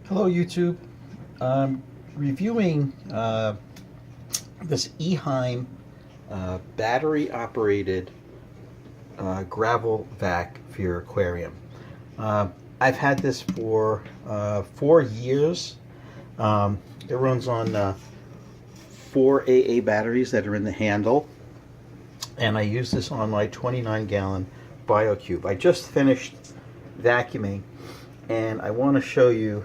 Hello YouTube. I'm reviewing this EHEIM battery operated gravel vac for your aquarium. I've had this for 4 years. It runs on 4 AA batteries that are in the handle, and I use this on my 29-gallon BioCube. I just finished vacuuming and I want to show you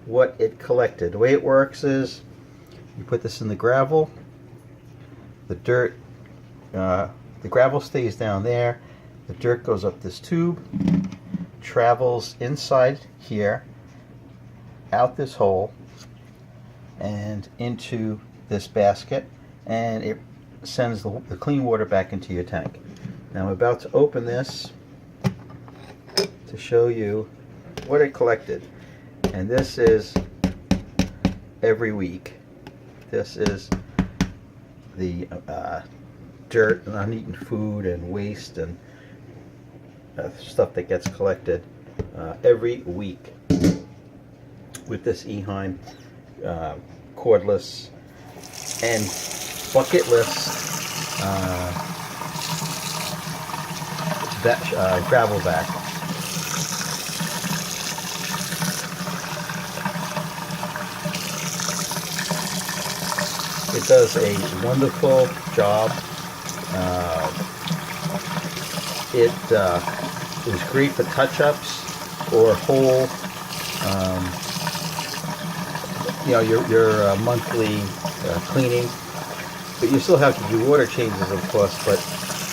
what it collected. The way it works is you put this in the gravel, the dirt, the gravel stays down there, the dirt goes up this tube, travels inside here, out this hole, and into this basket, and it sends the clean water back into your tank. Now I'm about to open this to show you what it collected. And this is every week. This is the dirt and uneaten food and waste and stuff that gets collected every week with this EHEIM cordless and bucketless gravel vac. It does a wonderful job. It is great for touch-ups or whole, your monthly cleaning. But you still have to do water changes, of course. But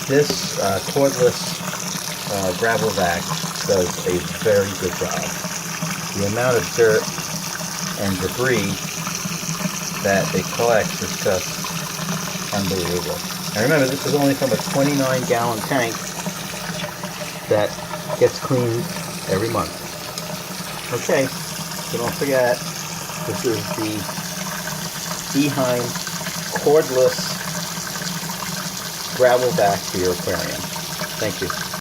this cordless gravel vac does a very good job. The amount of dirt and debris that it collects is just unbelievable. And remember, this is only from a 29-gallon tank that gets cleaned every month. Okay, so don't forget, this is the EHEIM cordless gravel vac for your aquarium. Thank you.